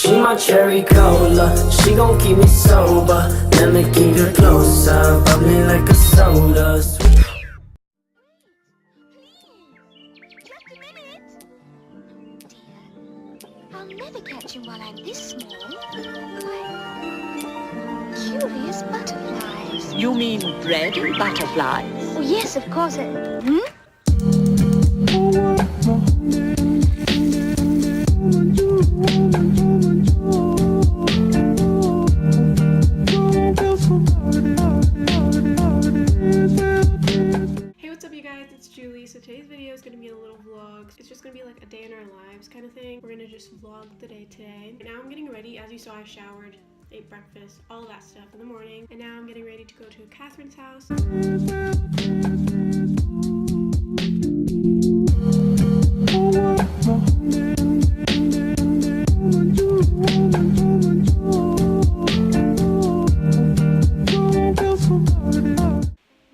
She my cherry cola, she gon' keep me sober. Let me keep it closer, bubbly like a soda. I'll never catch him while I'm this small. Why, curious butterflies. You mean bread and butterflies? Oh, yes, of course. Hey, what's up you guys, it's Julie. So today's video is going to be a little vlog. It's just going to be like a day in our lives kind of thing. We're going to just vlog the day today. And now I'm getting ready. As you saw, I showered, ate breakfast, all of that stuff in the morning. And now I'm getting ready to go to Catherine's house.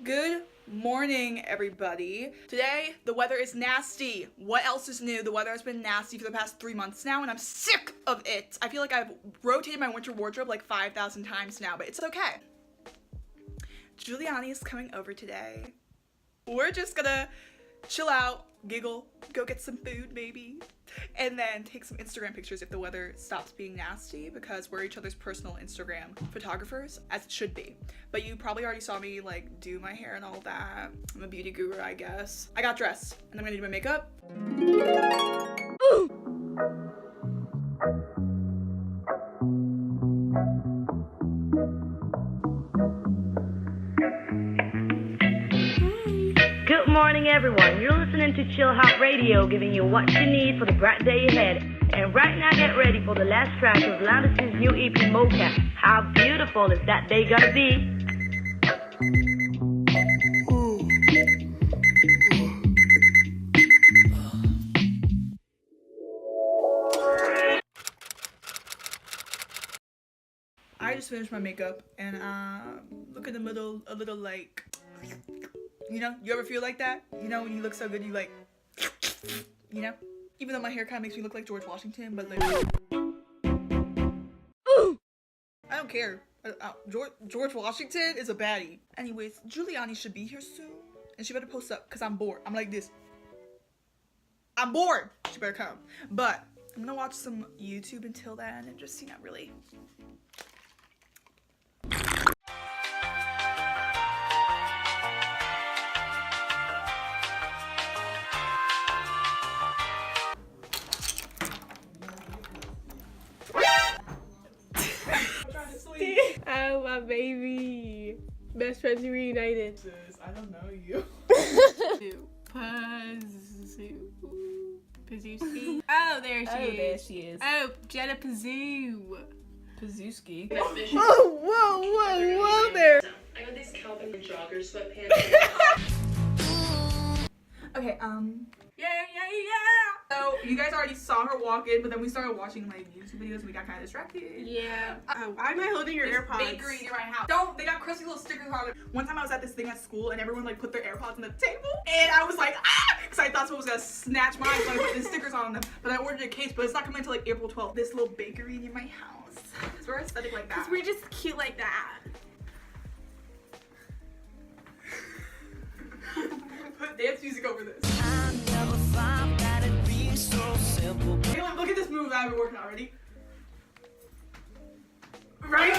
Good morning, everybody. Today, the weather is nasty. What else is new? The weather has been nasty for the past 3 months now, and I'm sick of it. I feel like I've rotated my winter wardrobe like 5,000 times now, but it's okay. Juliannie is coming over today. We're just gonna chill out, giggle, go get some food maybe, and then take some Instagram pictures if the weather stops being nasty, because we're each other's personal Instagram photographers, as it should be. But you probably already saw me like do my hair and all that. I'm a beauty guru, I guess. I got dressed and I'm gonna do my makeup. Good morning, everyone. You're listening to Chill Hop Radio, giving you what you need for the bright day ahead. And right now, get ready for the last track of Landis' new EP, Mocap. How beautiful is that day gonna be? I just finished my makeup, and look in the middle, a little like, you know, you ever feel like that? You know, when you look so good, you like, you know? Even though my hair kind of makes me look like George Washington, but like, I don't care. George Washington is a baddie. Anyways, Juliannie should be here soon, and she better post up, because I'm bored. I'm like this. I'm bored. She better come. But I'm gonna watch some YouTube until then, and just, you know, really. Oh, my baby. Best friends reunited. I don't know you. Pazuski. Oh, there she is. There she is. Oh, Jenna Pazoo. Pazuski. Oh, whoa there. I got these Calvin jogger sweatpants. Okay, yeah. So, you guys already saw her walk in, but then we started watching, like, YouTube videos and we got kind of distracted. Yeah. Why am I holding your AirPods? Bakery near my house. They got crusty little stickers on it. One time I was at this thing at school and everyone, like, put their AirPods on the table. And I was like, ah! Because I thought someone was going to snatch mine, so I put the stickers on them. But I ordered a case, but it's not coming until, like, April 12th. This little bakery near my house. Because we're aesthetic like that. Because we're just cute like that. Put dance music over this. Hey, look at this move that I've been working on already. Right?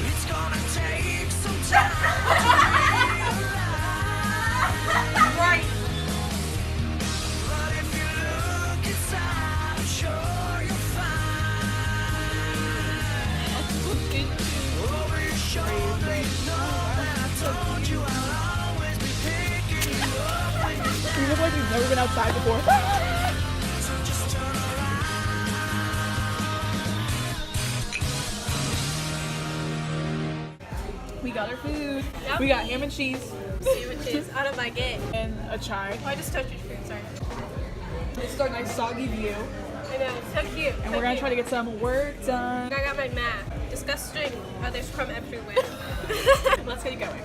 It's gonna take some time. Right. But if you look inside, I'm sure you'll find. Over your shoulder, you know that I told you I'll always be picking you up when you're down. You look like you've never been outside before. So just turn around. We got our food. Yep. We got ham and cheese. Sandwiches out of my get. And a chai. Oh, I just touched your food, sorry. This is our nice soggy view. I know, it's so cute. And we're gonna try to get some work done. I got my mat. Disgusting. Oh, there's crumb everywhere. Let's get it going.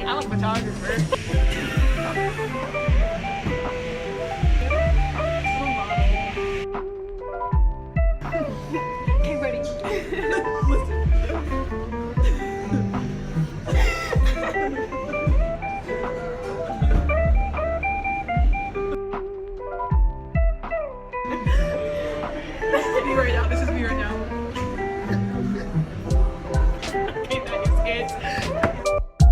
I'm a photographer. Okay, ready. This is me right now. This is me right now. Okay, that is it.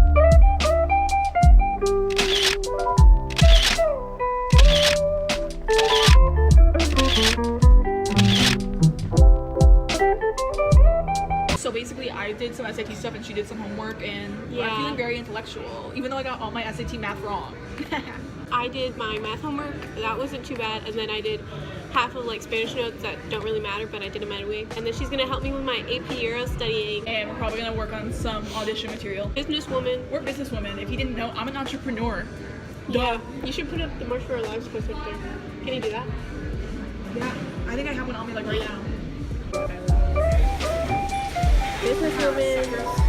So basically, I did some SAT stuff and she did some homework, and Yeah. I'm feeling very intellectual, even though I got all my SAT math wrong. I did my math homework. That wasn't too bad. And then I did half of like Spanish notes that don't really matter, but I did them anyway. And then she's gonna help me with my AP Euro studying. And we're probably gonna work on some audition material. Businesswoman. We're businesswomen. If you didn't know, I'm an entrepreneur. Yeah. You should put up the March for Our Lives poster there. Can you do that? Yeah, I think I have one on me like right now. Businesswoman.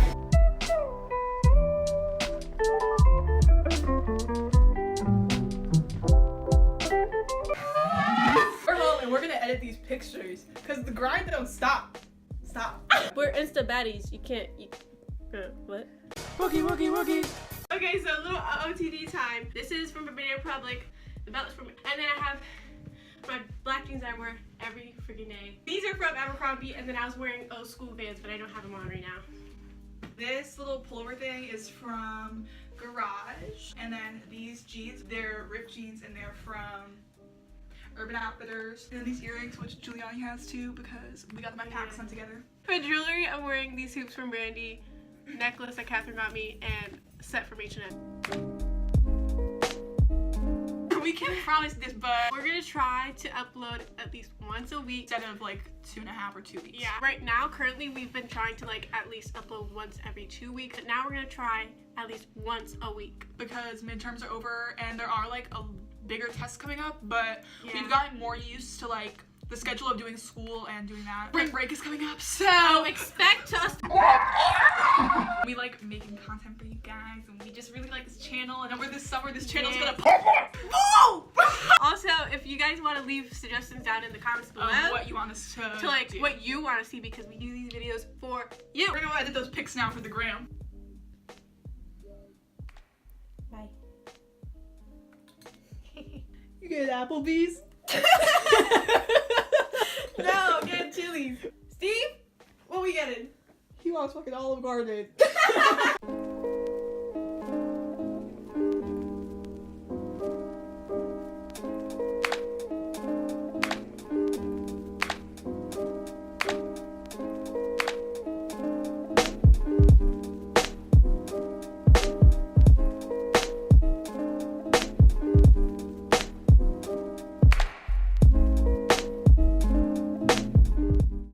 We're home and we're gonna edit these pictures because the grind don't stop. Stop. We're Insta baddies. You can't. What? Wookie, wookie, wookie. Okay, so a little OTD time. This is from Banana Republic. The belt is from, and then I have my black jeans I wear every freaking day. These are from Abercrombie, and then I was wearing old school Vans, but I don't have them on right now. This little pullover thing is from Garage, and then these jeans, they're ripped jeans, and they're from Urban Outfitters. And then these earrings, which Juliannie has too, because we got my packs on together. For jewelry, I'm wearing these hoops from Brandy, necklace that Catherine got me, and set from H&M. We can't promise this, but we're gonna try to upload at least once a week Instead of like 2.5 or 2 weeks. Yeah, right now, currently, we've been trying to like at least upload once every 2 weeks. But now we're gonna try at least once a week. Because midterms are over and there are like a bigger tests coming up, but Yeah. we've gotten more used to like the schedule of doing school and doing that. Spring break is coming up, so So expect us. we like making content for you guys, and we just really like this channel. And over this summer, this channel's Yeah. gonna pop up. Also, if you guys want to leave suggestions down in the comments below, What you want us to like do. what you want to see, because we do these videos for you. We're gonna edit those pics now for the gram. Bye. You get Applebee's? No, get Chili's. Steve? What we getting? He wants fucking Olive Garden.